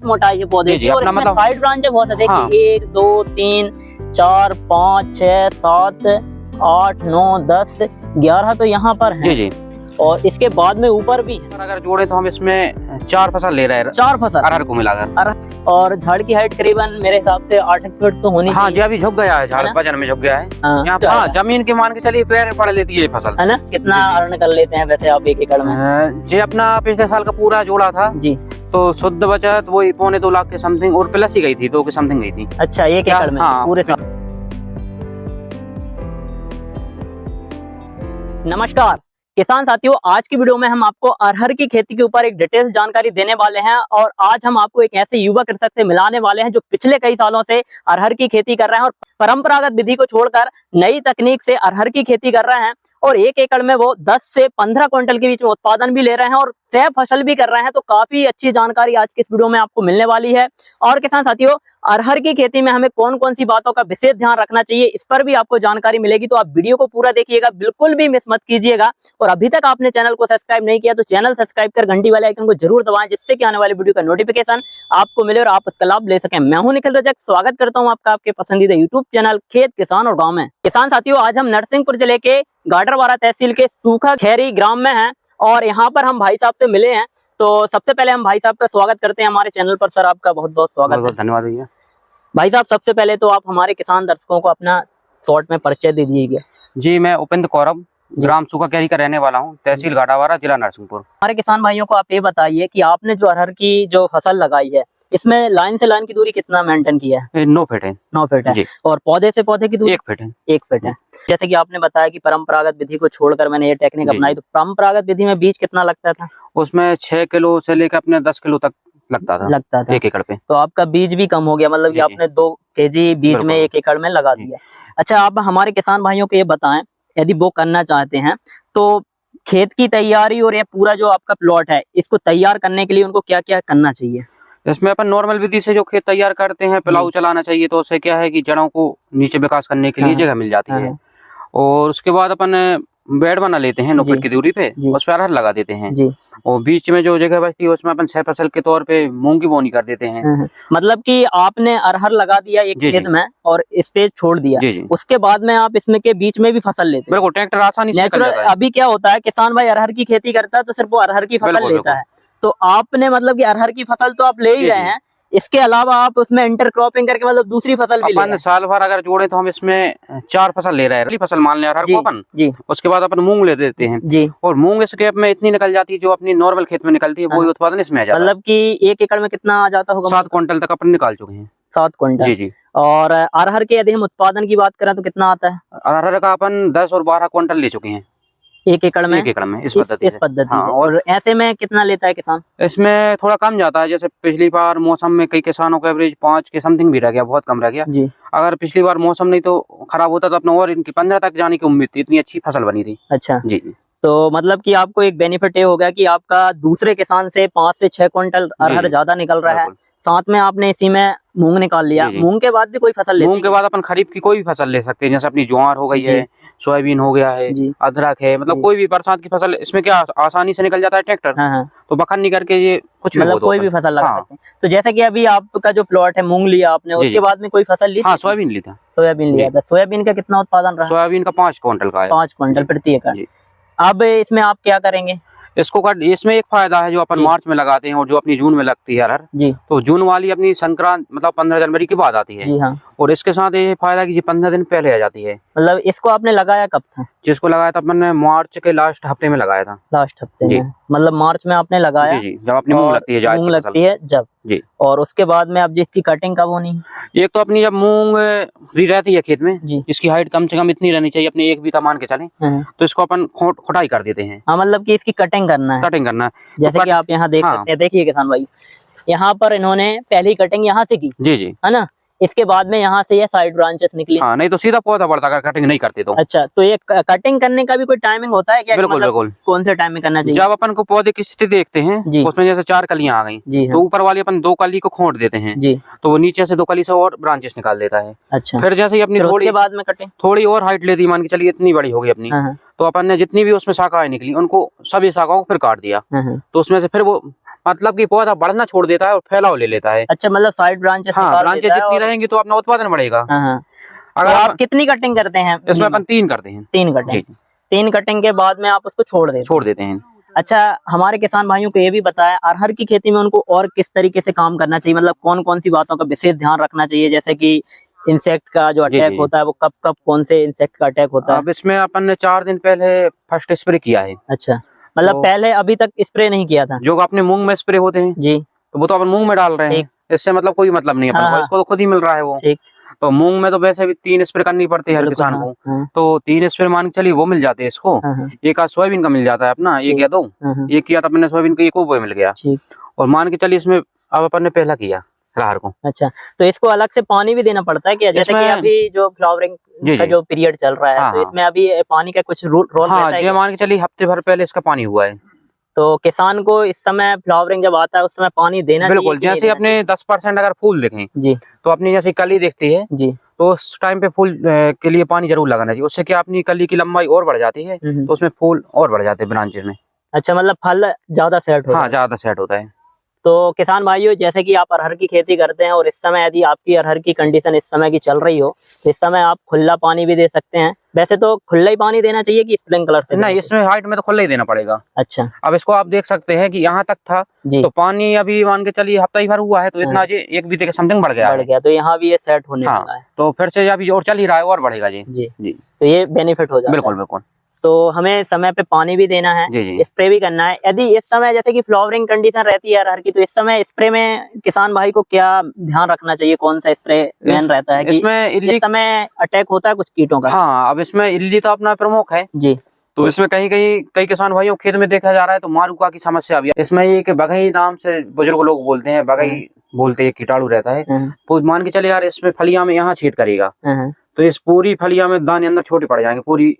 मोटाई है पौधे की, और इसमें साइड ब्रांच है बहुत है। देखिए 1 2 3 4 5 6 7 8 9 10 11 तो यहाँ पर है। जी। और इसके बाद में ऊपर भी है। अगर जोड़े तो हम इसमें 4 फसल ले रहे हैं, 4 फसल अरहर को मिलाकर। और झाड़ की हाइट करीबन मेरे हिसाब से 8 फीट तो होनी हाँ जी, अभी झुक गया है झाड़, वजन में झुक गया है। यहाँ पे हाँ, जमीन के मान के चलिए पैर पड़ लेती है ये फसल, है ना। कितना अर्न कर लेते हैं वैसे आप 1 एकड़ में? जी अपना पिछले साल का पूरा जोड़ा था जी, तो शुद्ध बचत वही 1.25 लाख के समथिंग, और प्लस ही गई थी, 2 के समथिंग गई थी। अच्छा, 1 एकड़ में? हाँ, पूरे साल। नमस्कार किसान साथियों, आज की वीडियो में हम आपको अरहर की खेती के ऊपर एक डिटेल जानकारी देने वाले हैं। और आज हम आपको एक ऐसे युवा कृषक से मिलाने वाले हैं जो पिछले कई सालों से अरहर की खेती कर रहे हैं और परंपरागत विधि को छोड़कर नई तकनीक से अरहर की खेती कर रहे हैं। और 1 एकड़ में वो 10 से 15 क्विंटल के बीच में उत्पादन भी ले रहे हैं और 6 फसल भी कर रहे हैं। तो काफी अच्छी जानकारी आज की इस वीडियो में आपको मिलने वाली है। और किसान साथियों, अरहर की खेती में हमें कौन कौन सी बातों का विशेष ध्यान रखना चाहिए, इस पर भी आपको जानकारी मिलेगी। तो आप वीडियो को पूरा देखिएगा, बिल्कुल भी मिस मत कीजिएगा। और अभी तक आपने चैनल को सब्सक्राइब नहीं किया तो चैनल सब्सक्राइब कर घंटी वाले आइकन को जरूर दबाएं, जिससे कि आने वाली वीडियो का नोटिफिकेशन आपको मिले और आप उसका लाभ ले सकें। मैं हूं निखिल रजक, स्वागत करता हूं आपका आपके पसंदीदा यूट्यूब चैनल खेत किसान और गाँव में। किसान साथियों, आज हम नरसिंहपुर जिले के गाडरवारा तहसील के सूखा खैरी ग्राम में हैं और यहाँ पर हम भाई साहब से मिले हैं। तो सबसे पहले हम भाई साहब का स्वागत करते हैं हमारे चैनल पर। सर, आपका बहुत बहुत स्वागत है। धन्यवाद भैया। भाई साहब, सबसे पहले तो आप हमारे किसान दर्शकों को अपना शॉर्ट में परिचय दे दीजिएगा। जी, मैं उपेंद्र कौरव, ग्राम सूखा कैरी का रहने वाला हूँ, तहसील गाडावारा, जिला नरसिंहपुर। हमारे किसान भाइयों को आप ये बताइए कि आपने जो अरहर की जो फसल लगाई है, इसमें लाइन से लाइन की दूरी कितना मेंटेन किया है? 9 फीट है। 9 फीट है। और पौधे से पौधे की दूरी 1 फीट है। 1 फीट है। जैसे कि आपने बताया कि परंपरागत विधि को छोड़कर मैंने ये टेक्निक अपनाई, तो परंपरागत विधि में बीज कितना लगता था? उसमें 6 किलो से लेकर अपने 10 किलो तक लगता था 1 एकड़ पे। तो आपका बीज भी कम हो गया, मतलब कि आपने 2 kg बीज में 1 एकड़ में लगा दिया। अच्छा, आप हमारे किसान भाइयों को ये बताएं, यदि वो करना चाहते हैं तो खेत की तैयारी और ये पूरा जो आपका प्लॉट है, इसको तैयार करने के लिए उनको क्या क्या करना चाहिए? इसमें अपन नॉर्मल विधि से जो खेत तैयार करते हैं, प्लाऊ चलाना चाहिए। तो उससे क्या है कि जड़ों को नीचे विकास करने के लिए जगह मिल जाती है। और उसके बाद अपन बेड बना लेते हैं 9 फीट की दूरी पे, उस पर अरहर लगा देते हैं। और बीच में जो जगह बचती है उसमें अपन 6 फसल के तौर पे मूंग की बोनी कर देते हैं। मतलब कि आपने अरहर लगा दिया एक खेत में और स्पेस छोड़ दिया, उसके बाद में आप इसमें के बीच में भी फसल लेते हैं। बिल्कुल, ट्रैक्टर आसानी से निकल जाता है। अभी क्या होता है, किसान भाई अरहर की खेती करता है तो सिर्फ वो अरहर की फसल लेता है। तो आपने मतलब कि अरहर की फसल तो आप ले ही रहे हैं, इसके अलावा आप उसमें इंटरक्रॉपिंग करके मतलब दूसरी फसल भी ले रहे हैं। साल भर अगर जोड़े तो हम इसमें 4 फसल ले रहे हैं। फसल मान लें अरहर को अपन, उसके बाद अपन मूंग ले देते हैं। और मूंग इस गैप में इतनी निकल जाती है जो अपनी नॉर्मल खेत में निकलती है, वही उत्पादन इसमें आ जाता है। मतलब कि 1 एकड़ में कितना आ जाता होगा? 7 क्विंटल तक अपन निकाल चुके हैं। 7 क्विंटल। जी। और अरहर के यदि हम उत्पादन की बात करें तो कितना आता है? अरहर का अपन 10 और 12 क्विंटल ले चुके हैं 1 एकड़ में? 1 एकड़ में इस पद्धति से। और ऐसे में कितना लेता है किसान? इसमें थोड़ा कम जाता है। जैसे पिछली बार मौसम में कई किसानों का एवरेज 5 के समथिंग भी रह गया, बहुत कम रह गया। अगर पिछली बार मौसम नहीं तो खराब होता तो अपने और इनकी 15 तक जाने की उम्मीद थी, इतनी अच्छी फसल बनी थी। अच्छा जी। तो मतलब कि आपको एक बेनिफिट ये हो गया कि आपका दूसरे किसान से 5 से 6 क्विंटल अरहर ज्यादा निकल रहा है। साथ में आपने इसी में मूंग निकाल लिया। मूंग के बाद भी कोई फसल लेते हैं? मूंग के बाद अपन खरीफ की कोई भी फसल ले सकते हैं, जैसे अपनी ज्वार हो गई है, सोयाबीन हो गया है, अदरक है, मतलब कोई भी बरसात की फसल। इसमें क्या आसानी से निकल जाता है ट्रैक्टर, तो बखन नहीं करके ये कुछ मतलब कोई भी फसल लगा सकते हैं। तो जैसे कि अभी आपका जो प्लॉट है, मूंग लिया आपने, उसके बाद में कोई फसल ली? सोयाबीन ली था। सोयाबीन लिया था। सोयाबीन का कितना उत्पादन रहा? सोयाबीन का 5 क्विंटल का है। 5 क्विंटल प्रति एकड़। अब इसमें आप क्या करेंगे? इसमें एक फायदा है, जो अपन मार्च में लगाते हैं और जो अपनी जून में लगती है अरहर, तो जून वाली अपनी संक्रांत मतलब 15 जनवरी के बाद आती है। और इसके साथ ये फायदा कि 15 दिन पहले आ जाती है। मतलब इसको आपने लगाया कब था? जिसको लगाया था अपन ने मार्च के लास्ट हफ्ते में लगाया था। लास्ट हफ्ते में, मतलब मार्च में आपने लगाया? जी। जब अपनी मूंग लगती है, मूंग लगती है जब। जी। और उसके बाद में अब जिसकी कटिंग कब होनी है? एक तो अपनी जब मूंग रहती है खेत में, इसकी हाइट कम से कम इतनी रहनी चाहिए, अपने 1 बीता मान के चलें, तो इसको अपन खुटाई कर देते हैं। हाँ, मतलब कि इसकी कटिंग करना है। कटिंग करना है। जैसे कि आप यहाँ देख सकते हैं, देखिए किसान भाई, यहाँ पर इन्होंने पहली कटिंग यहाँ से की। जी। है ना। इसके बाद में यहाँ से ये साइड ब्रांचेस निकली। हाँ, नहीं तो सीधा पौधा बढ़ता अगर कटिंग नहीं करते तो। अच्छा, तो ये कटिंग करने का भी कोई टाइमिंग होता है क्या? बिल्कुल बिल्कुल। कौन से टाइम में करना चाहिए? जब अपन को पौधे की स्थिति देखते हैं, उसमें जैसे 4 कलियां आ गई, तो ऊपर वाली अपन 2 कली को खोंट देते हैं, तो वो नीचे से 2 कली से और ब्रांचेस निकाल देता है। अच्छा। फिर जैसे ही अपनी थोड़ी बाद में कटिंग थोड़ी और हाइट लेती, मान के चलिए इतनी बड़ी होगी अपनी, तो अपन ने जितनी भी उसमें शाखाएं निकली उनको सभी शाखाओं को फिर काट दिया। तो उसमें से फिर वो मतलब कि पौधा बढ़ना छोड़ देता है और फैलाव ले लेता है। अच्छा, मतलब साइड ब्रांचेस हाँ, ब्रांचेस जितनी रहेंगी तो अपना उत्पादन बढ़ेगा। अगर आप कितनी कटिंग करते हैं? इसमें अपन 3 करते हैं। 3 कटिंग। 3 कटिंग के बाद में आप उसको छोड़ देते हैं। अच्छा, हमारे किसान भाइयों को ये भी बताया अरहर की खेती में उनको और किस तरीके से काम करना चाहिए, मतलब कौन कौन सी बातों का विशेष ध्यान रखना चाहिए, जैसे कि इंसेक्ट का जो अटैक होता है वो कब कब कौन से इंसेक्ट का अटैक होता है? अब इसमें अपन ने 4 दिन पहले फर्स्ट स्प्रे किया है। अच्छा, मतलब तो पहले अभी तक स्प्रे नहीं किया था? जो अपने मूंग में स्प्रे होते हैं जी, तो वो तो अपन मूंग में डाल रहे हैं, इससे मतलब कोई मतलब नहीं अपन को, इसको तो खुद ही मिल रहा है वो। तो मूंग में तो वैसे भी 3 स्प्रे करनी पड़ती है हर किसान को, तो 3 स्प्रे मान के चलिए वो मिल जाते हैं इसको। एक आज सोयाबीन का मिल जाता है अपना, 1 या 2, एक किया था अपने सोयाबीन का, एक वो मिल गया। और मान के चलिए इसमें अब अपन ने पहला किया अरहर को। अच्छा, तो इसको अलग से पानी भी देना पड़ता है क्या? जैसे कि अभी जो फ्लावरिंग का जो पीरियड चल रहा है, तो इसमें अभी पानी का कुछ रोल रहता है? हाँ, मान के चलिए हफ्ते भर पहले इसका पानी हुआ है। तो किसान को इस समय फ्लावरिंग जब आता है उस समय पानी देना चाहिए? बिल्कुल, जैसे अपने 10% अगर फूल देखें जी, तो अपनी जैसे कली देखती है जी, तो उस टाइम पे फूल के लिए पानी जरूर लगाना चाहिए। उससे क्या अपनी कली की लंबाई और बढ़ जाती है, तो उसमें फूल और बढ़ जाते हैं ब्रांचेस में। अच्छा, मतलब फल ज्यादा सेट होता है? हाँ, ज्यादा सेट होता है। तो किसान भाइयों, जैसे कि आप अरहर की खेती करते हैं और इस समय यदि आपकी अरहर की कंडीशन इस समय की चल रही हो तो इस समय आप खुला पानी भी दे सकते हैं। वैसे तो खुला ही पानी देना चाहिए कि स्प्रिंकलर से? नहीं, इसमें हाइट में तो खुला ही देना पड़ेगा। अच्छा, अब इसको आप देख सकते हैं कि यहाँ तक था तो पानी अभी मान के चलिए हफ्ता ही भर हुआ है तो इतना जी 1 बीते के समथिंग बढ़ गया, तो यहाँ भी ये सेट होने लगा है। तो फिर से अभी और चल ही रहा है और बढ़ेगा जी। जी, तो ये बेनिफिट हो जाएगा। बिल्कुल बिल्कुल। तो हमें समय पे पानी भी देना है, स्प्रे भी करना है। यदि इस समय जैसे कि फ्लावरिंग कंडीशन रहती है अरहर की, तो इस समय स्प्रे में किसान भाई को क्या ध्यान रखना चाहिए? कौन सा स्प्रे मेन रहता है? इसमें इस समय अटैक होता है कुछ कीटों का? हाँ, अब इसमें इल्ली तो अपना प्रमुख है जी, तो इसमें कई किसान भाइयों खेत में देखा जा रहा है तो मारुका की समस्या अभी इसमें एक बगही नाम से बुजुर्ग लोग बोलते हैं, बगही बोलते हैं, कीटाणु रहता है। तो मान के चले यार इसमें फलिया में यहाँ छेद करेगा तो इस पूरी फलिया में दाने अंदर छोटे पड़ जाएंगे, पूरी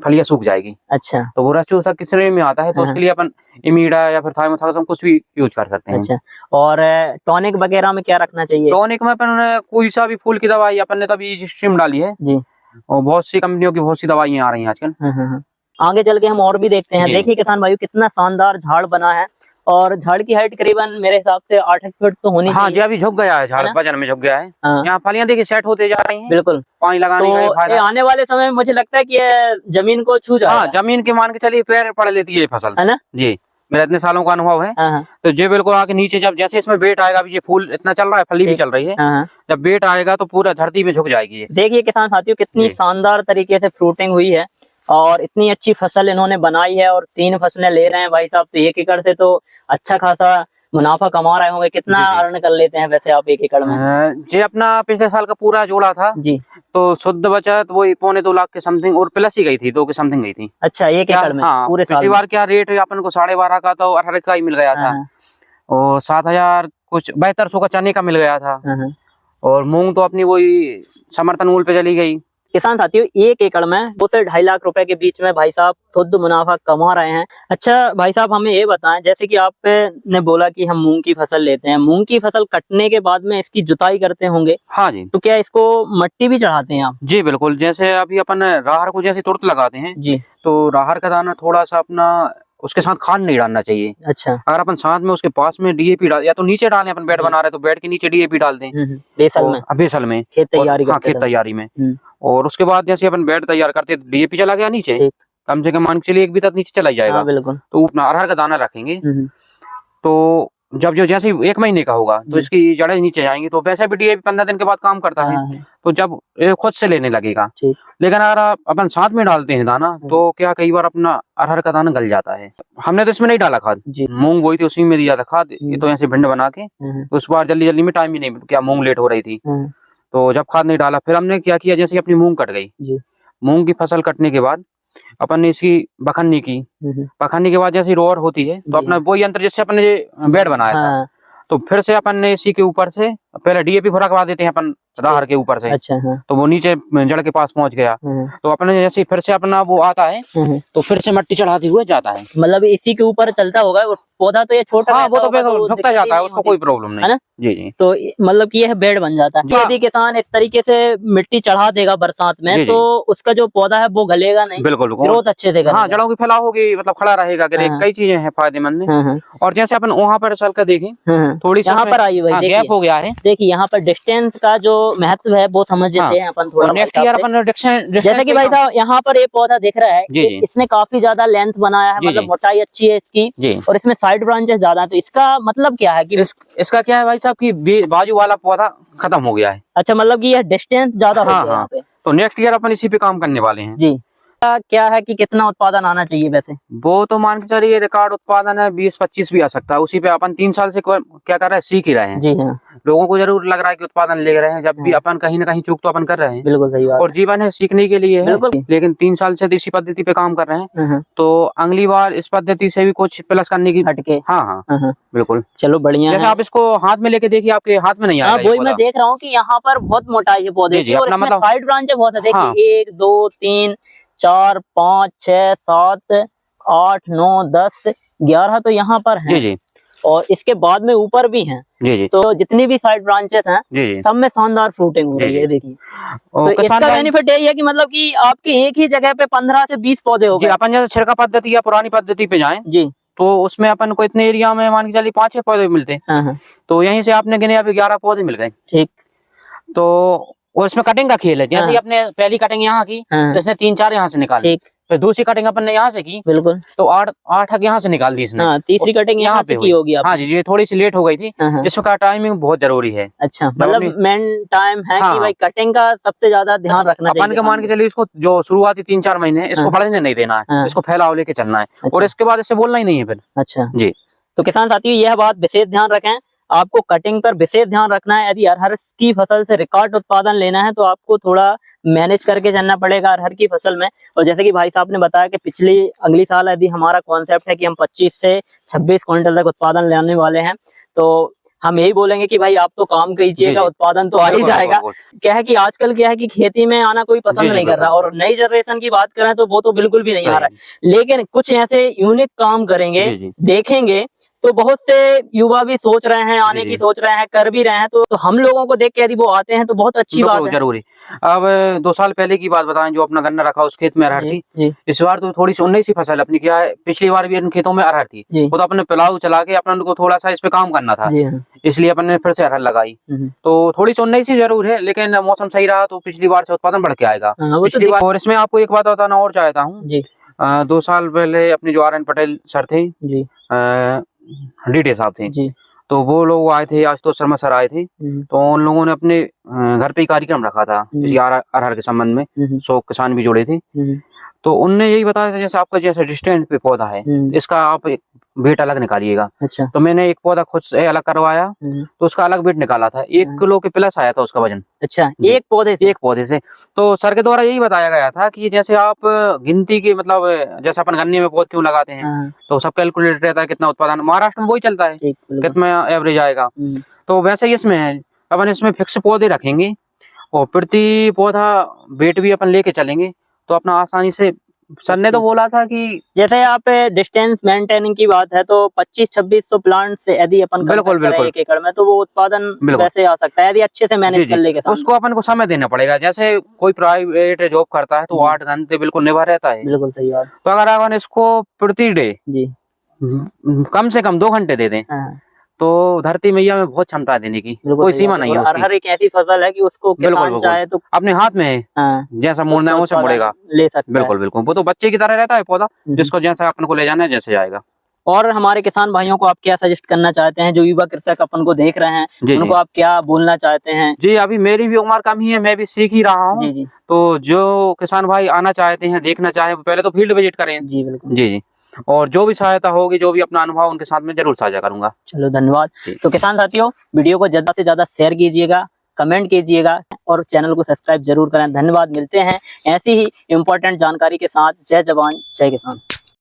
फलिया सूख जाएगी। अच्छा, तो वो रस चूसा किस श्रेणी में आता है, तो उसके लिए अपन इमीडा या फिर थाइमोथाक्सम कुछ भी यूज कर सकते हैं। अच्छा, और टॉनिक वगैरह में क्या रखना चाहिए? टॉनिक में अपन कोई सा भी फूल की दवाई अपन ने तभी स्ट्रीम डाली है जी, और बहुत सी कंपनियों की बहुत सी दवाइयाँ आ रही है आजकल। आगे चल के हम और भी देखते हैं। देखिए किसान भाइयों, कितना शानदार झाड़ बना है और झाड़ की हाइट करीबन मेरे हिसाब से 8 फीट तो होनी चाहिए। हाँ जी, अभी झुक गया है झाड़, वजन में झुक गया है। यहाँ फलियां देखिए सेट होते जा रही हैं। बिल्कुल, पानी लगाने तो आने वाले समय में मुझे लगता है कि ये जमीन को छू जाएगा। हाँ, जमीन के मान के चलिए पैर पड़ लेती है फसल, है ना जी, मेरा इतने सालों का अनुभव है। तो ये बिल्कुल आके नीचे जब जैसे इसमें वेट आएगा, अभी ये फूल इतना चल रहा है, फली भी चल रही है, जब वेट आएगा तो पूरा धरती में झुक जाएगी। देखिए किसान साथियों, कितनी शानदार तरीके से फ्रूटिंग हुई है और इतनी अच्छी फसल इन्होंने बनाई है और 3 फसलें ले रहे हैं भाई साहब, तो 1 एकड़ से तो अच्छा खासा मुनाफा कमा रहे होंगे। कितना अर्न कर लेते हैं वैसे आप 1 एकड़ में? जी, अपना पिछले साल का पूरा जोड़ा था जी, तो शुद्ध बचत वही 2.25 लाख के समथिंग, और प्लस ही गई थी, 2 के समथिंग गई थी। अच्छा, 1 एकड़ में? हाँ, पूरे पिछली बार क्या रेट अपन को 12.5 का तो 18 का ही मिल गया था, और 7,000 कुछ 7200 का चने का मिल गया था, और मूंग तो अपनी वही समर्थन मूल्य पे चली गई। किसान साथियों, 1 एकड़ में 2 से 2.5 लाख रुपए के बीच में भाई साहब शुद्ध मुनाफा कमा रहे हैं। अच्छा भाई साहब, हमें ये बताएं, जैसे कि आपने बोला कि हम मूंग की फसल लेते हैं, मूंग की फसल कटने के बाद में इसकी जुताई करते होंगे? हाँ जी। तो क्या इसको मट्टी भी चढ़ाते हैं आप? जी बिल्कुल, जैसे अभी अपन राहर को जैसे तुरंत लगाते हैं जी, तो राहर का दाना थोड़ा सा अपना उसके साथ खाद नहीं डालना चाहिए। अच्छा, अगर अपन साथ में उसके पास में डीएपी डाल, या तो नीचे डालें, अपन बेड बना रहे हैं तो बेड के नीचे डीएपी डाल दें, बेसल में खेत तैयारी, हाँ खेत तैयारी में। और उसके बाद जैसे अपन बेड तैयार करते हैं डीएपी चला गया नीचे, कम से कम मान के चलिए 1 बीता नीचे चला ही जाएगा। बिल्कुल, तो अपना अरहर का दाना रखेंगे, तो जब जो जैसे 1 महीने का होगा तो इसकी जड़ें नीचे जाएंगी, तो वैसे भी डीएपी 15 दिन के बाद काम करता है, तो जब खुद से लेने लगेगा। लेकिन अगर आप अपन साथ में डालते हैं दाना तो क्या कई बार अपना अरहर का दाना गल जाता है। हमने तो इसमें नहीं डाला खाद, मूंग बोई थी उसी में दिया था खाद, ये तो ऐसे भिंड बना के, उस बार जल्दी में टाइम ही नहीं, क्या मूंग लेट हो रही थी, तो जब खाद नहीं डाला, फिर हमने क्या किया, जैसे अपनी मूंग कट गई, मूंग की फसल कटने के बाद अपन ने इसकी बखन्नी की, बखन्नी के बाद जैसी रोअर होती है तो अपना वो यंत्र जिससे अपन ने बेड बनाया था, तो फिर से अपन ने इसी के ऊपर से पहले डीएपी खुराकवा देते हैं अपन राहर के ऊपर से। अच्छा हाँ। तो वो नीचे जड़ के पास पहुंच गया, तो अपने जैसे फिर से अपना वो आता है तो फिर से मिट्टी चढ़ाते हुए जाता है। मतलब इसी के ऊपर चलता होगा पौधा, तो ये छोटा हाँ, वो तो झुकता जाता है, उसको कोई प्रॉब्लम नहीं है ना। जी जी। तो मतलब कि यह बेड बन जाता है। यदि किसान इस तरीके से मिट्टी चढ़ा देगा बरसात में जी, तो उसका जो पौधा है वो गलेगा नहीं, बिल्कुल ग्रोथ अच्छे से करेगा। हाँ, जड़ों की फैलाव होगी, मतलब खड़ा रहेगा। कई चीजें हैं फायदेमंद। और जैसे अपन वहाँ पर चल कर देखें, थोड़ी यहाँ पर आई हुई गैप हो गया है। देखिए यहाँ पर डिस्टेंस का जो महत्व है वो समझ लेते हैं अपन थोड़ा। नेक्स्ट ईयर अपन जैसे कि भाई साहब यहाँ पर ये पौधा दिख रहा है, इसने काफी ज्यादा लेंथ बनाया है, मतलब मोटाई अच्छी है इसकी, और इसमें साइड ब्रांचेस ज्यादा है। तो इसका मतलब क्या है कि इसका क्या है भाई साहब की बाजू वाला पौधा खत्म हो गया है। अच्छा, मतलब कि यह डिस्टेंस ज्यादा हो गया यहाँ पे। तो नेक्स्ट ईयर अपन इसी पे काम करने वाले हैं जी। क्या है कि कितना उत्पादन आना चाहिए वैसे? वो तो मान के चलिए रिकॉर्ड उत्पादन है 20-25 भी आ सकता है। उसी पे अपन 3 साल से क्या कर रहे हैं, सीख ही रहे हैं। जी हाँ। लोगों को जरूर लग रहा है कि उत्पादन ले रहे हैं, जब भी अपन कहीं ना कहीं चूक तो अपन कर रहे हैं। बिल्कुल सही बात। और जीवन है सीखने के लिए है, लेकिन 3 साल से इसी पद्धति पे काम कर रहे हैं। तो अगली बार इस पद्धति से भी कुछ प्लस करने की हटके। हाँ हाँ बिल्कुल। चलो बढ़िया। जैसे आप इसको हाथ में लेके देखिए, आपके हाथ में नहीं आएगा। वही मैं देख रहा हूँ कि यहाँ पर बहुत मोटाई है पौधे की, और इसमें साइड ब्रांचें बहुत है। देखिए 1 2 3 4 5 6 7 8 9 10 11 तो यहाँ पर हैं। जी। और इसके बाद में ऊपर भी हैं। जी। तो जितनी भी साइड ब्रांचेस हैं सब में शानदार फ्रूटिंग हो रही है। देखिए तो इसका बेनिफिट यही है कि मतलब कि आपके एक ही जगह पे 15 से 20 पौधे हो गए। अपन जैसे छिड़का पद्धति या पुरानी पद्धति पे जाएं जी, तो उसमें अपन को इतने एरिया में मान के चलिए 5-6 पौधे मिलते हैं। तो यहीं से आपने गिने अभी 11 पौधे मिल गए। ठीक। तो उसमें कटिंग का खेल है। जैसे अपने पहली कटिंग यहाँ की, इसने 3-4 यहाँ से निकाली, फिर दूसरी कटिंग अपन ने यहाँ से की, बिल्कुल, तो 8 यहाँ से निकाल दी इसने। तीसरी कटिंग यहाँ पे की होगी। हाँ जी, ये थोड़ी सी लेट हो गई थी, जिसका टाइमिंग बहुत जरूरी है। अच्छा, मतलब मेन टाइम है कि भाई कटिंग का सबसे ज्यादा ध्यान रखना चाहिए। अपन के मान के चलिए इसको जो शुरुआती 3-4 महीने इसको बढ़ने नहीं देना है, इसको फैलाव लेके चलना है, और इसके बाद इससे बोलना ही नहीं है फिर। अच्छा जी। तो किसान साथियों यह बात विशेष ध्यान रखें, आपको कटिंग पर विशेष ध्यान रखना है। यदि अरहर की फसल से रिकॉर्ड उत्पादन लेना है तो आपको थोड़ा मैनेज करके चलना पड़ेगा अरहर की फसल में। और जैसे कि भाई साहब ने बताया कि अगली साल यदि हमारा कॉन्सेप्ट है कि हम 25 से 26 क्विंटल तक उत्पादन लेने वाले हैं, तो हम यही बोलेंगे कि भाई आप तो काम कीजिएगा, उत्पादन तो आ ही जाएगा। क्या है कि आजकल क्या है कि खेती में आना कोई पसंद नहीं कर रहा, और नई जनरेशन की बात करें तो वो तो बिल्कुल भी नहीं आ रहा है। लेकिन कुछ ऐसे यूनिक काम करेंगे, देखेंगे तो बहुत से युवा भी सोच रहे हैं, आने की सोच रहे हैं, कर भी रहे हैं। तो हम लोगों को देख के यदि वो आते हैं तो बहुत अच्छी बात है। जरूरी। अब 2 साल पहले की बात बताएं, जो अपना गन्ना रखा उस खेत में अरहर थी। इस बार तो थोड़ी सी 19 फसल अपनी क्या है, पिछली बार भी इन खेतों में अरहर थी, वो तो अपने पिलाऊ चला के अपन को थोड़ा सा इस पे काम करना था, इसलिए अपन ने फिर से अरहर लगाई। तो थोड़ी सी 19 जरूर है, लेकिन मौसम सही रहा तो पिछली बार से उत्पादन बढ़ के आएगा पिछली बार। और इसमें आपको एक बात बताना और चाहता हूँ, 2 साल पहले अपने जो RN पटेल सर थे, डीडे साहब थे जी, तो वो लोग आए थे, आज तो शर्मा सर आए थे, तो उन लोगों ने अपने घर पे ही कार्यक्रम रखा था इसी अरहर के संबंध में। 100 किसान भी जुड़े थे, तो उनने यही बताया था जैसे आपका जैसे डिस्टेंस पे पौधा है, इसका आप एक वेट अलग निकालिएगा। अच्छा। तो मैंने एक पौधा खुद से अलग करवाया, तो उसका अलग वेट निकाला था, 1 किलो के प्लस आया था उसका वजन। अच्छा, एक पौधे से। तो सर के द्वारा यही बताया गया था कि जैसे आप गिनती की, मतलब जैसे अपन गन्ने में पौध क्यों लगाते हैं, तो सब कैलकुलेट रहता है कितना उत्पादन, महाराष्ट्र में वही चलता है, कितना एवरेज आएगा। तो वैसे ही इसमें है, अपन इसमें फिक्स पौधे रखेंगे और प्रति पौधा वेट भी अपन लेके चलेंगे, तो अपना आसानी से। सर ने तो बोला था कि जैसे आप डिस्टेंस मेंटेनिंग की बात है, तो 2500-2600 प्लांट से यदि अपन बिल्कुल 1 एकड़ में, तो वो उत्पादन वैसे आ सकता है यदि अच्छे से मैनेज कर लेंगे। उसको अपन को समय देना पड़ेगा। जैसे कोई प्राइवेट जॉब करता है तो 8 घंटे बिल्कुल निर्भर रहता है। बिल्कुल सही बात। तो अगर अपन इसको प्रति डे कम से कम 2 घंटे दे दें, तो धरती मैया में बहुत क्षमता है देने की, कोई सीमा नहीं है। अरहर एक ऐसी फसल है कि उसको किसान चाहे तो अपने हाथ में है, जैसा मोड़ना है वैसे मुड़ेगा, ले सकता है। बिल्कुल, वो तो बच्चे की तरह रहता है पौधा, जिसको जैसा अपन को ले जाना है जैसे जाएगा। और हमारे किसान भाइयों को आप क्या सजेस्ट करना चाहते हैं, जो युवा कृषक अपन को देख रहे हैं, उनको आप क्या बोलना चाहते हैं? जी, अभी मेरी भी उम्र कम ही है, मैं भी सीख ही रहा हूँ। तो जो किसान भाई आना चाहते हैं, देखना चाहे, पहले तो फील्ड विजिट करें। जी बिल्कुल। जी, और जो भी सहायता होगी, जो भी अपना अनुभव उनके साथ में जरूर साझा करूंगा। चलो धन्यवाद। तो किसान साथियों, वीडियो को ज्यादा से ज्यादा शेयर कीजिएगा, कमेंट कीजिएगा और चैनल को सब्सक्राइब जरूर करें। धन्यवाद। मिलते हैं ऐसी ही इम्पोर्टेंट जानकारी के साथ। जय जवान जय किसान।